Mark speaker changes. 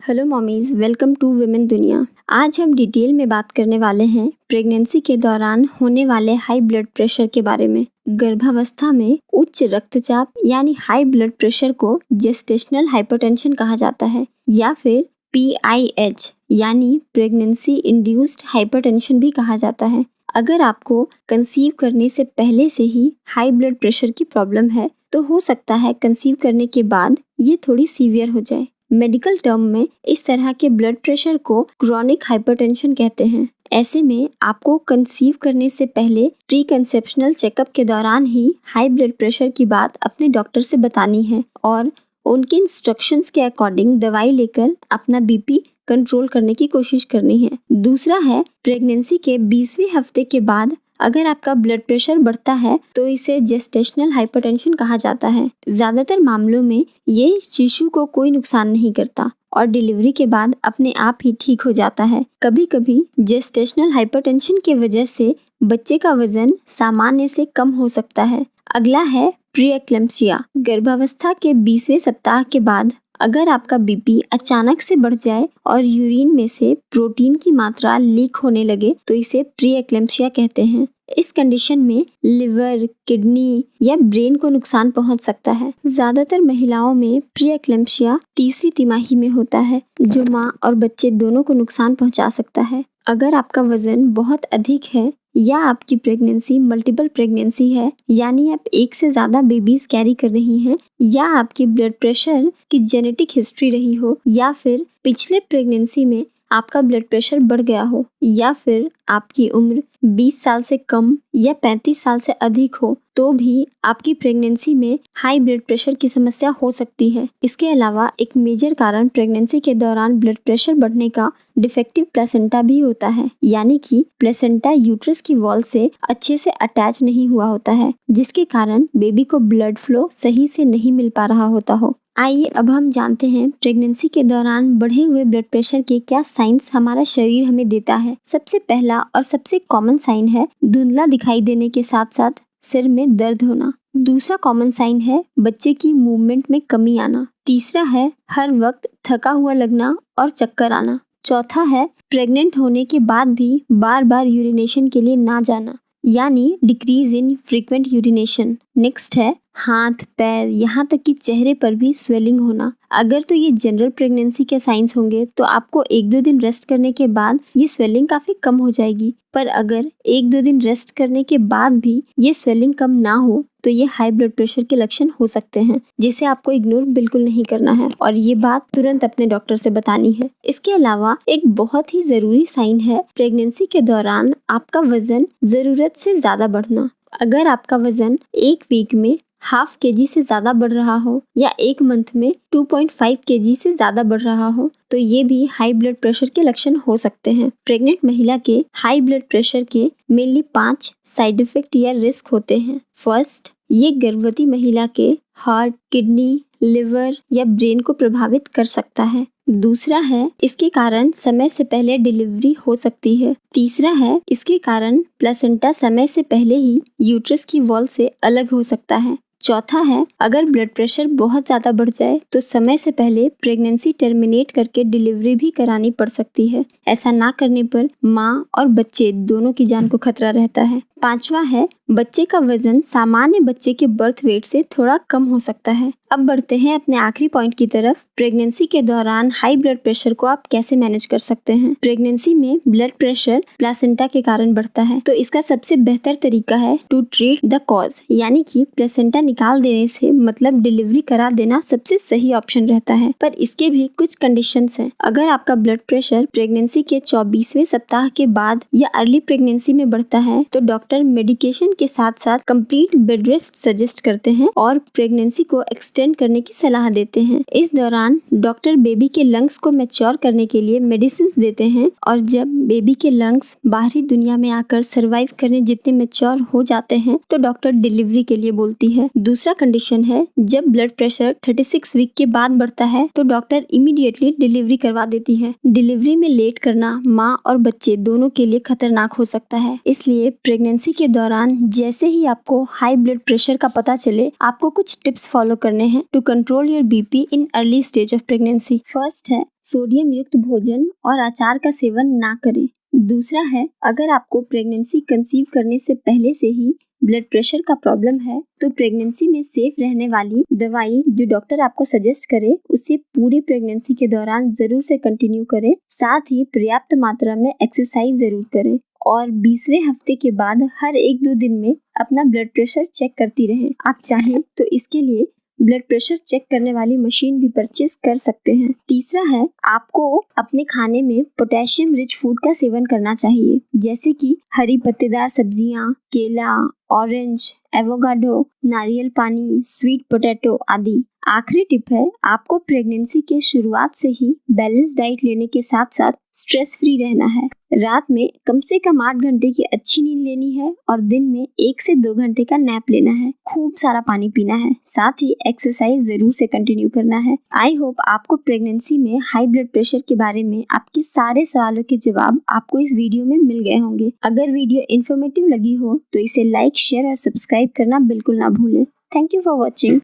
Speaker 1: Hello mommies, welcome to women Duniya. आज हम detail में बात करने वाले हैं प्रेगनेंसी के दौरान होने वाले हाई ब्लड प्रेशर के बारे में। गर्भावस्था में उच्च रक्तचाप यानी हाई ब्लड प्रेशर को जेस्टेशनल हाइपरटेंशन कहा जाता है या फिर PIH यानी प्रेगनेंसी इंड्यूस्ड हाइपरटेंशन भी कहा जाता है। अगर आपको कंसीव करने से पहले से ही हाई ब्लड प्रेशर की प्रॉब्लम है तो हो सकता है कंसीव करने के बाद ये थोड़ी सीवियर हो जाए। मेडिकल टर्म में इस तरह के ब्लड प्रेशर को क्रोनिक हाइपरटेंशन कहते हैं। ऐसे में आपको कंसीव करने से पहले प्री कंसेप्शनल चेकअप के दौरान ही हाई ब्लड प्रेशर की बात अपने डॉक्टर से बतानी है और उनके इंस्ट्रक्शंस के अकॉर्डिंग दवाई लेकर अपना BP कंट्रोल करने की कोशिश करनी है। दूसरा है, प्रेगनेंसी के 20वें हफ्ते के बाद अगर आपका ब्लड प्रेशर बढ़ता है तो इसे जेस्टेशनल हाइपरटेंशन कहा जाता है। ज्यादातर मामलों में ये शिशु को कोई नुकसान नहीं करता और डिलीवरी के बाद अपने आप ही ठीक हो जाता है। कभी कभी जेस्टेशनल हाइपरटेंशन की वजह से बच्चे का वजन सामान्य से कम हो सकता है। अगला है प्री एक्लेम्पसिया। गर्भावस्था के 20वें सप्ताह के बाद अगर आपका BP अचानक से बढ़ जाए और यूरिन में से प्रोटीन की मात्रा लीक होने लगे तो इसे प्री एक्लेम्पसिया कहते हैं। इस कंडीशन में लिवर, किडनी या ब्रेन को नुकसान पहुंच सकता है। ज्यादातर महिलाओं में प्री एक्लेम्पसिया तीसरी तिमाही में होता है जो माँ और बच्चे दोनों को नुकसान पहुंचा सकता है। अगर आपका वजन बहुत अधिक है या आपकी प्रेगनेंसी मल्टीपल प्रेगनेंसी है यानी आप एक से ज्यादा बेबीज कैरी कर रही हैं या आपकी ब्लड प्रेशर की जेनेटिक हिस्ट्री रही हो या फिर पिछले प्रेगनेंसी में आपका ब्लड प्रेशर बढ़ गया हो या फिर आपकी उम्र 20 साल से कम या 35 साल से अधिक हो तो भी आपकी प्रेगनेंसी में हाई ब्लड प्रेशर की समस्या हो सकती है। इसके अलावा एक मेजर कारण प्रेगनेंसी के दौरान ब्लड प्रेशर बढ़ने का डिफेक्टिव प्लेसेंटा भी होता है, यानी कि प्लेसेंटा यूट्रस की वॉल से अच्छे से अटैच नहीं हुआ होता है जिसके कारण बेबी को ब्लड फ्लो सही से नहीं मिल पा रहा होता हो। आइए अब हम जानते हैं प्रेगनेंसी के दौरान बढ़े हुए ब्लड प्रेशर के क्या साइंस हमारा शरीर हमें देता है। सबसे पहला और सबसे कॉमन साइन है धुंधला दिखाई देने के साथ साथ सिर में दर्द होना। दूसरा कॉमन साइन है बच्चे की मूवमेंट में कमी आना। तीसरा है हर वक्त थका हुआ लगना और चक्कर आना। चौथा है प्रेग्नेंट होने के बाद भी बार बार यूरिनेशन के लिए ना जाना यानी decrease in frequent urination. Next है हाथ, पैर, यहाँ तक कि चेहरे पर भी स्वेलिंग होना। अगर तो ये जनरल प्रेगनेंसी के साइंस होंगे तो आपको 1-2 दिन रेस्ट करने के बाद ये स्वेलिंग काफी कम हो जाएगी, पर अगर 1-2 दिन रेस्ट करने के बाद भी ये स्वेलिंग कम ना हो तो ये हाई ब्लड प्रेशर के लक्षण हो सकते हैं जिसे आपको इग्नोर बिल्कुल नहीं करना है और ये बात तुरंत अपने डॉक्टर से बतानी है। इसके अलावा एक बहुत ही जरूरी साइन है प्रेगनेंसी के दौरान आपका वजन जरूरत से ज्यादा बढ़ना। अगर आपका वजन एक वीक में ½ kg से ज्यादा बढ़ रहा हो या एक मंथ में 2.5 kg से ज्यादा बढ़ रहा हो तो ये भी हाई ब्लड प्रेशर के लक्षण हो सकते हैं। प्रेग्नेंट महिला के हाई ब्लड प्रेशर के मेनली 5 साइड इफेक्ट या रिस्क होते हैं। फर्स्ट, ये गर्भवती महिला के हार्ट, किडनी, लिवर या ब्रेन को प्रभावित कर सकता है। दूसरा है इसके कारण समय से पहले डिलीवरी हो सकती है। तीसरा है इसके कारण प्लेसेंटा समय से पहले ही यूट्रस की वॉल से अलग हो सकता है। चौथा है अगर ब्लड प्रेशर बहुत ज्यादा बढ़ जाए तो समय से पहले प्रेगनेंसी टर्मिनेट करके डिलीवरी भी करानी पड़ सकती है। ऐसा ना करने पर माँ और बच्चे दोनों की जान को खतरा रहता है। पांचवा है बच्चे का वजन सामान्य बच्चे के बर्थ वेट से थोड़ा कम हो सकता है। अब बढ़ते हैं अपने आखिरी पॉइंट की तरफ। प्रेगनेंसी के दौरान हाई ब्लड प्रेशर को आप कैसे मैनेज कर सकते हैं। प्रेगनेंसी में ब्लड प्रेशर प्लेसेंटा के कारण बढ़ता है तो इसका सबसे बेहतर तरीका है टू ट्रीट द कॉज, यानी कि प्लेसेंटा निकाल देने से मतलब डिलीवरी करा देना सबसे सही ऑप्शन रहता है। पर इसके भी कुछ कंडीशंस हैं। अगर आपका ब्लड प्रेशर प्रेगनेंसी के 24वें सप्ताह के बाद या अर्ली प्रेगनेंसी में बढ़ता है तो डॉक्टर मेडिकेशन के साथ साथ कंप्लीट बेड रेस्ट सजेस्ट करते हैं और प्रेगनेंसी को एक्सटेंड करने की सलाह देते हैं। इस दौरान डॉक्टर बेबी के लंग्स को मैच्योर करने के लिए मेडिसिन देते हैं और जब बेबी के लंग्स बाहरी दुनिया में आकर सरवाइव करने जितने मैच्योर हो जाते हैं तो डॉक्टर डिलीवरी के लिए बोलती है। दूसरा कंडीशन है जब ब्लड प्रेशर 36 वीक के बाद बढ़ता है तो डॉक्टर इमीडिएटली डिलीवरी करवा देती है। डिलीवरी में लेट करना माँ और बच्चे दोनों के लिए खतरनाक हो सकता है, इसलिए प्रेगनेंसी प्रेगनेंसी के दौरान जैसे ही आपको हाई ब्लड प्रेशर का पता चले, आपको कुछ टिप्स फॉलो करने हैं to control your BP in early stage of pregnancy. First है, सोडियम युक्त भोजन और अचार का सेवन ना करें। दूसरा है, अगर आपको प्रेगनेंसी कंसीव करने से पहले से ही ब्लड प्रेशर का प्रॉब्लम है तो प्रेगनेंसी में सेफ रहने वाली दवाई जो डॉक्टर आपको सजेस्ट करे उसे पूरी प्रेगनेंसी के दौरान जरूर से कंटिन्यू करें। साथ ही पर्याप्त मात्रा में एक्सरसाइज जरूर करें और 20वें हफ्ते के बाद हर 1-2 दिन में अपना ब्लड प्रेशर चेक करती रहें। आप चाहें तो इसके लिए ब्लड प्रेशर चेक करने वाली मशीन भी परचेज कर सकते हैं। तीसरा है, आपको अपने खाने में पोटेशियम रिच फूड का सेवन करना चाहिए, जैसे कि हरी पत्तेदार सब्जियां, केला, ऑरेंज, एवोकाडो, नारियल पानी, स्वीट पोटैटो आदि। आखिरी टिप है, आपको प्रेगनेंसी के शुरुआत से ही बैलेंस डाइट लेने के साथ साथ स्ट्रेस फ्री रहना है। रात में कम से कम 8 घंटे की अच्छी नींद लेनी है और दिन में 1 से 2 घंटे का नैप लेना है। खूब सारा पानी पीना है, साथ ही एक्सरसाइज जरूर से कंटिन्यू करना है। आई होप आपको प्रेगनेंसी में हाई ब्लड प्रेशर के बारे में आपके सारे सवालों के जवाब आपको इस वीडियो में मिल गए होंगे। अगर वीडियो इन्फॉर्मेटिव लगी हो तो इसे लाइक, शेयर और सब्सक्राइब करना बिल्कुल ना भूलें। Thank you for watching.